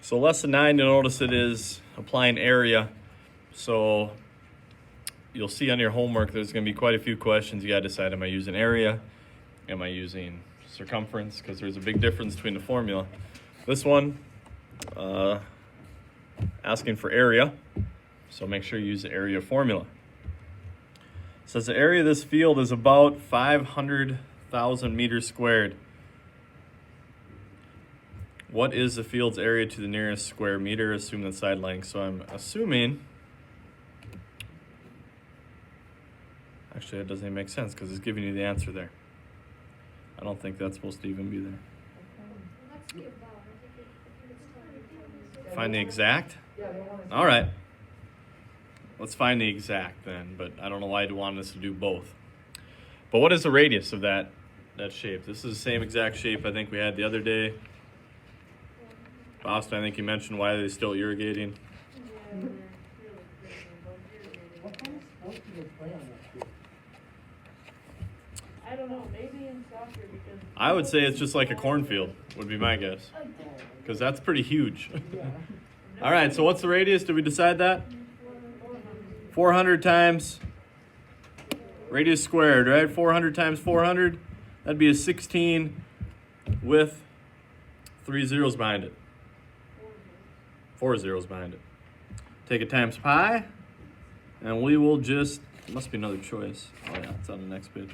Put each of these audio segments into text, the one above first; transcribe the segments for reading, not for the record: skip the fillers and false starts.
So lesson 9, you'll notice it is applying area. So you'll see on your homework there's going to be quite a few questions. You got to decide, am I using area? Am I using circumference? Because there's a big difference between the formula. This one, asking for area. So make sure you use the area formula. It says the area of this field is about 500,000 meters squared. What is the field's area to the nearest square meter? Assume the side length. So I'm assuming, actually that doesn't even make sense because it's giving you the answer there. I don't think that's supposed to even be there. Find the exact? All right. Let's find the exact then, but I don't know why I'd want us to do both. But what is the radius of that shape? This is the same exact shape I think we had the other day. Boston, I think you mentioned why are they still irrigating. What kind of sport do they play on that field? I don't know, maybe in soccer because... I would say it's just like a cornfield, would be my guess. Because that's pretty huge. All right, so what's the radius? Did we decide that? 400 times radius squared, right? 400 times 400. That'd be a 16 with 3 zeros behind it. 4 zeros behind it. Take it times pi, and we will just, it must be another choice. Oh yeah, it's on the next page.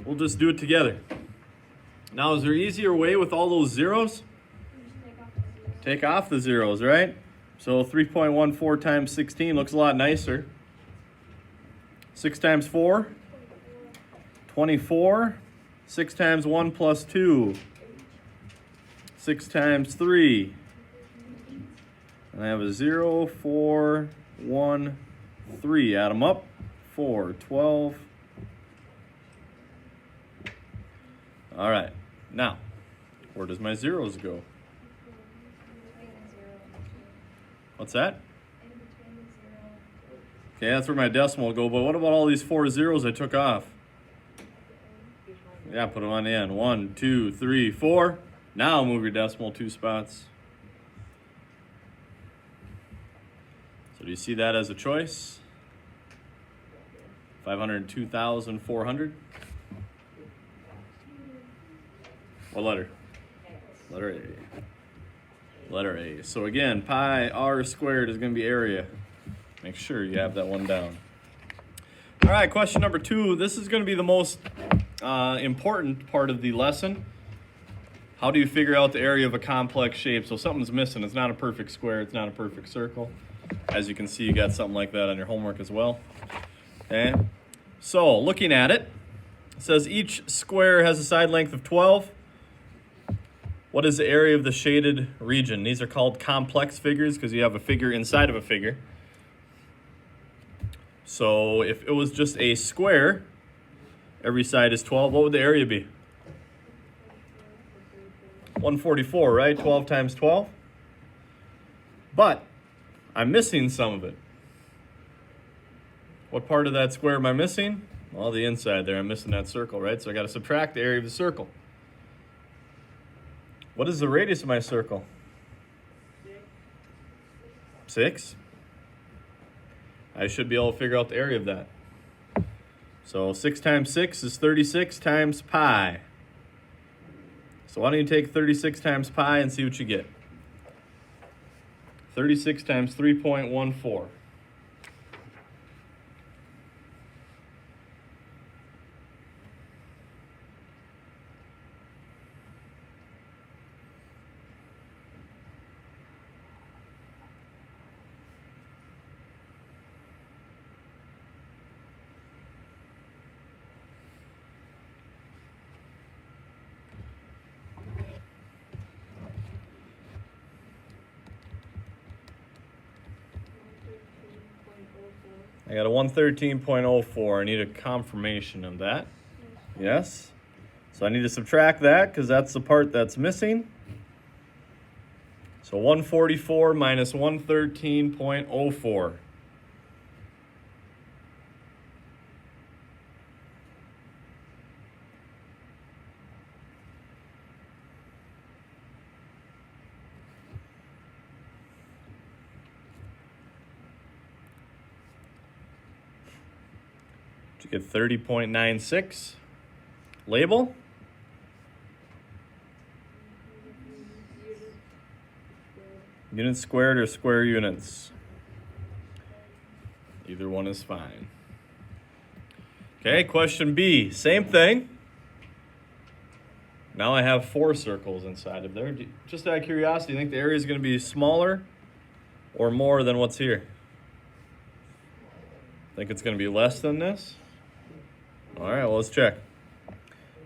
We'll just do it together. Now, is there an easier way with all those zeros? Take off the zeros, right? So 3.14 times 16 looks a lot nicer. 6 times 4, 24. 6 times 1 plus 2. 6 times 3. And I have a 0, 4, 1, 3. Add them up. 4, 12. All right. Now, where does my zeros go? What's that? Okay, that's where my decimal will go, but what about all these 4 zeros I took off? Yeah, put them on the end. 1, 2, 3, 4. Now move your decimal 2 spots. So do you see that as a choice? 502,400. What letter? Letter A. Letter A. So again, pi r squared is going to be area. Make sure you have that one down. All right, question number 2. This is going to be the most important part of the lesson. How do you figure out the area of a complex shape? So something's missing. It's not a perfect square. It's not a perfect circle. As you can see, you got something like that on your homework as well. Okay. So looking at it, it says each square has a side length of 12. What is the area of the shaded region? These are called complex figures because you have a figure inside of a figure. So if it was just a square, every side is 12, what would the area be? 144, right? 12 times 12. But I'm missing some of it. What part of that square am I missing? Well, the inside there. I'm missing that circle, right? So I got to subtract the area of the circle. What is the radius of my circle? 6. I should be able to figure out the area of that. So 6 times 6 is 36 times pi. So why don't you take 36 times pi and see what you get? 36 times 3.14. I got a 113.04. I need a confirmation of that. Yes. So I need to subtract that because that's the part that's missing. So 144 minus 113.04. get 30.96. Label? Units squared or square units? Either one is fine. Okay, question B, same thing. Now I have 4 circles inside of there. Just out of curiosity, you think the area is going to be smaller or more than what's here? Think it's going to be less than this? All right, well, let's check.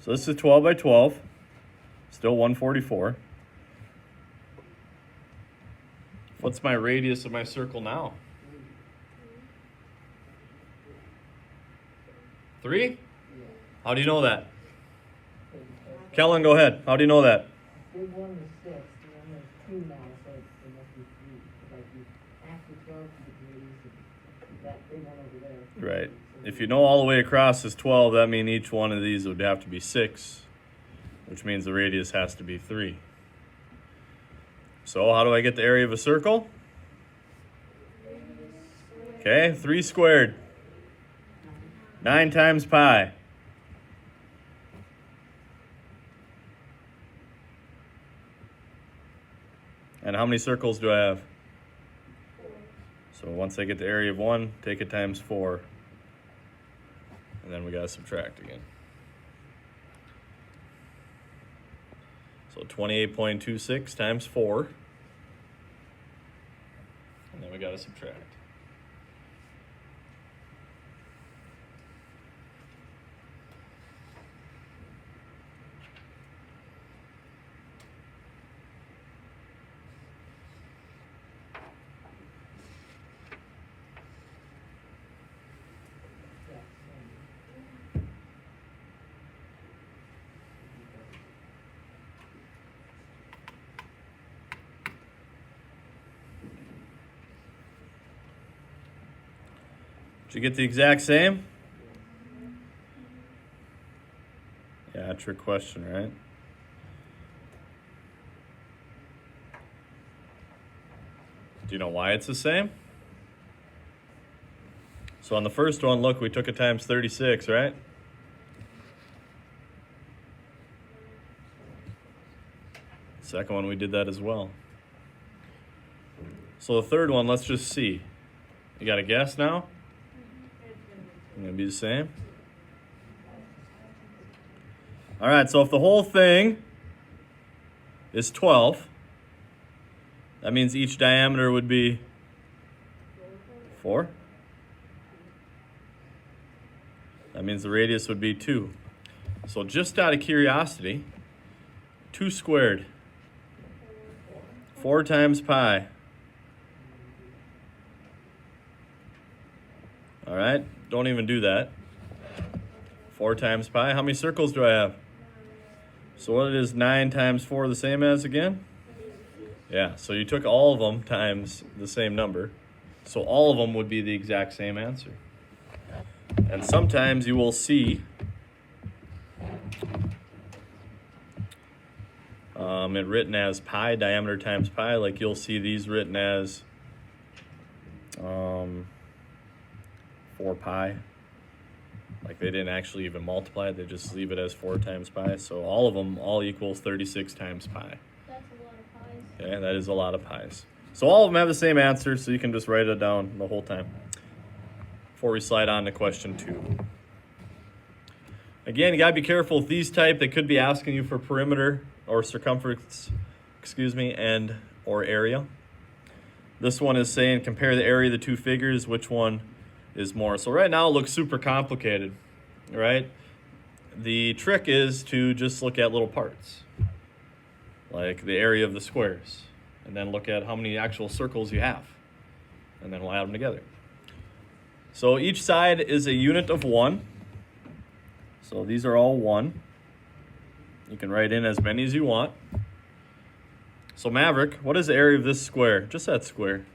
So this is 12 by 12, still 144. What's my radius of my circle now? 3? How do you know that? Kellen, go ahead. How do you know that? Big one was 6, and then there's 2 now, so it must be 3. Like you after 12, you get radius, that big one over there. Right. If you know all the way across is 12, that means each one of these would have to be 6, which means the radius has to be 3. So how do I get the area of a circle? Okay, 3 squared. 9 times pi. And how many circles do I have? So once I get the area of 1, take it times 4. And then we gotta subtract again. So 28.26 times 4. And then we gotta subtract. Did you get the exact same? Yeah, trick question, right? Do you know why it's the same? So on the first one, look, we took it times 36, right? Second one, we did that as well. So the third one, let's just see. You got a guess now? Gonna be the same. All right, so if the whole thing is 12, that means each diameter would be 4. That means the radius would be 2. So just out of curiosity, 2 squared, 4 times pi. All right, don't even do that. 4 times pi. How many circles do I have? So what is 9 times 4 the same as again? Yeah, so you took all of them times the same number. So all of them would be the exact same answer. And sometimes you will see it written as pi, diameter times pi. Like you'll see these written as 4 pi. Like they didn't actually even multiply it, they just leave it as 4 times pi. So all of them all equals 36 times pi. That's a lot of pies. Okay, that is a lot of pi's. So all of them have the same answer, so you can just write it down the whole time. Before we slide on to question 2. Again, you gotta be careful with these type. They could be asking you for perimeter or circumference, and or area. This one is saying compare the area of the 2 figures, which one is more. So right now it looks super complicated, right? The trick is to just look at little parts, like the area of the squares, and then look at how many actual circles you have, and then we'll add them together. So each side is a unit of 1. So these are all 1. You can write in as many as you want. So Maverick, what is the area of this square? Just that square.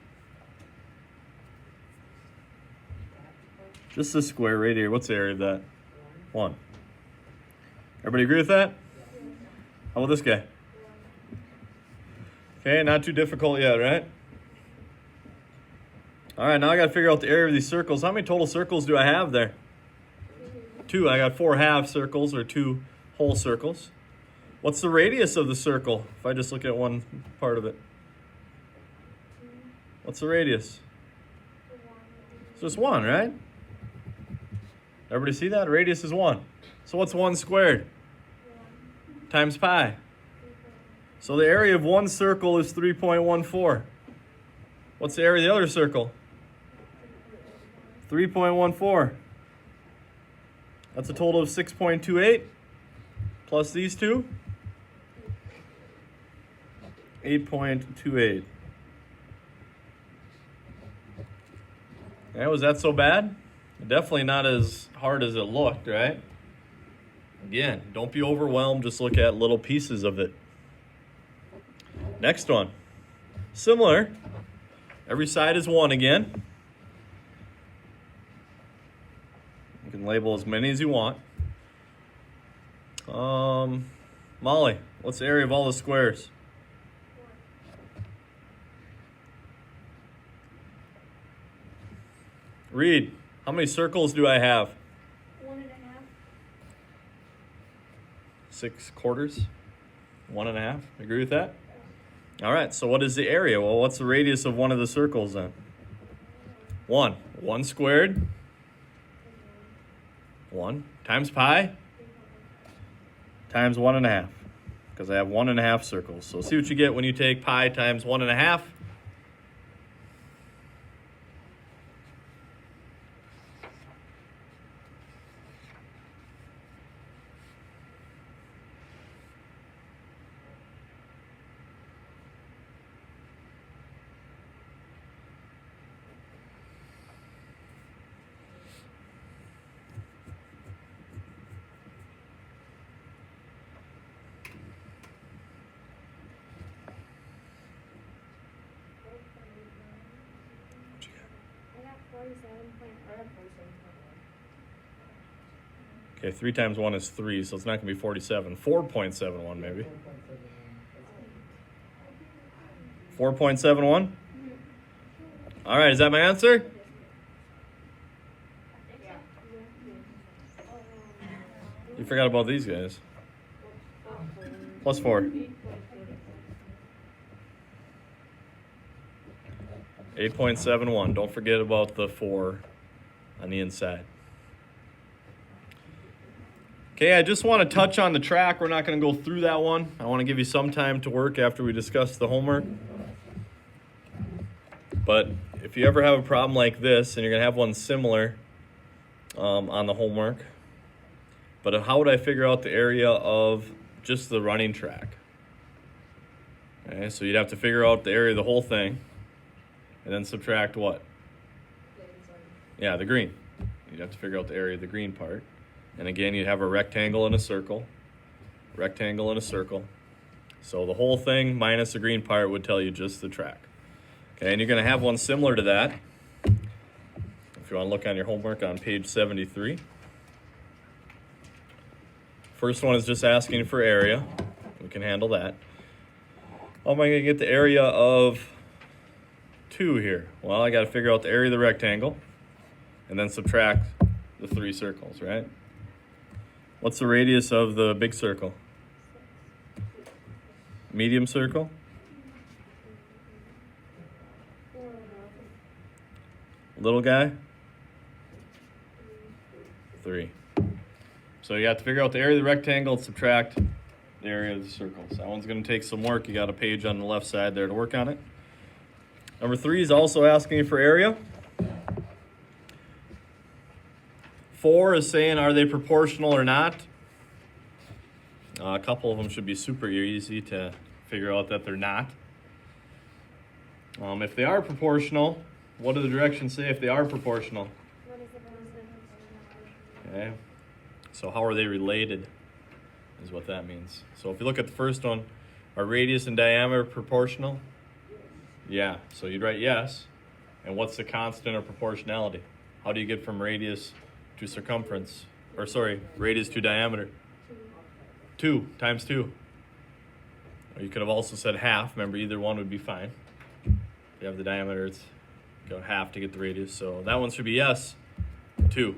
Just this square right here. What's the area of that? 1. Everybody agree with that? How about this guy? Okay, not too difficult yet, right? All right, now I got to figure out the area of these circles. How many total circles do I have there? 2. I got 4 half circles or 2 whole circles. What's the radius of the circle if I just look at one part of it? What's the radius? It's just 1, right? Everybody see that? Radius is 1. So what's 1 squared? Times pi. So the area of one circle is 3.14. What's the area of the other circle? 3.14. That's a total of 6.28 plus these two. 8.28. Yeah, was that so bad? Definitely not as hard as it looked, right? Again, don't be overwhelmed. Just look at little pieces of it. Next one. Similar. Every side is 1 again. You can label as many as you want. Molly, what's the area of all the squares? Reed, how many circles do I have? 1.5. 6 quarters? 1.5? Agree with that? All right, so what is the area? Well, what's the radius of one of the circles then? 1. 1 squared. 1 times pi times 1.5, because I have 1.5 circles. So see what you get when you take pi times 1.5. I got 47.1. Okay, 3 times 1 is 3, so it's not going to be 47. 4.71 maybe. 4.71? All right, is that my answer? You forgot about these guys. Plus 4. 8.71. Don't forget about the 4 on the inside. Okay, I just want to touch on the track. We're not going to go through that one. I want to give you some time to work after we discuss the homework. But if you ever have a problem like this, and you're going to have one similar on the homework, but how would I figure out the area of just the running track? Okay, so you'd have to figure out the area of the whole thing, and then subtract what? Yeah, the green. You'd have to figure out the area of the green part. And again, you'd have a rectangle and a circle. Rectangle and a circle. So the whole thing minus the green part would tell you just the track. Okay, and you're going to have one similar to that. If you want to look on your homework on page 73. First one is just asking for area. We can handle that. How am I going to get the area of 2 here? Well, I got to figure out the area of the rectangle and then subtract the 3 circles, right? What's the radius of the big circle? Medium circle? Little guy? 3. So you have to figure out the area of the rectangle and subtract the area of the circles. That one's going to take some work. You got a page on the left side there to work on it. Number 3 is also asking you for area. 4 is saying, are they proportional or not? A couple of them should be super easy to figure out that they're not. If they are proportional, what do the directions say if they are proportional? Okay. So how are they related is what that means. So if you look at the first one, are radius and diameter proportional? Yeah, so you'd write yes. And what's the constant of proportionality? How do you get from radius to circumference? Or sorry, radius to diameter? 2 times 2. Or you could have also said half. Remember, either one would be fine. If you have the diameter, it's go half to get the radius. So that one should be yes, 2.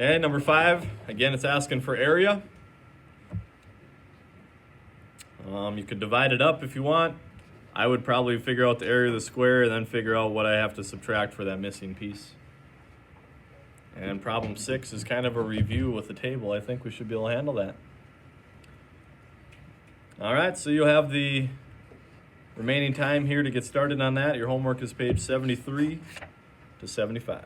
Okay, number 5, again, it's asking for area. You could divide it up if you want. I would probably figure out the area of the square and then figure out what I have to subtract for that missing piece. And problem 6 is kind of a review with the table. I think we should be able to handle that. All right, so you'll have the remaining time here to get started on that. Your homework is page 73 to 75.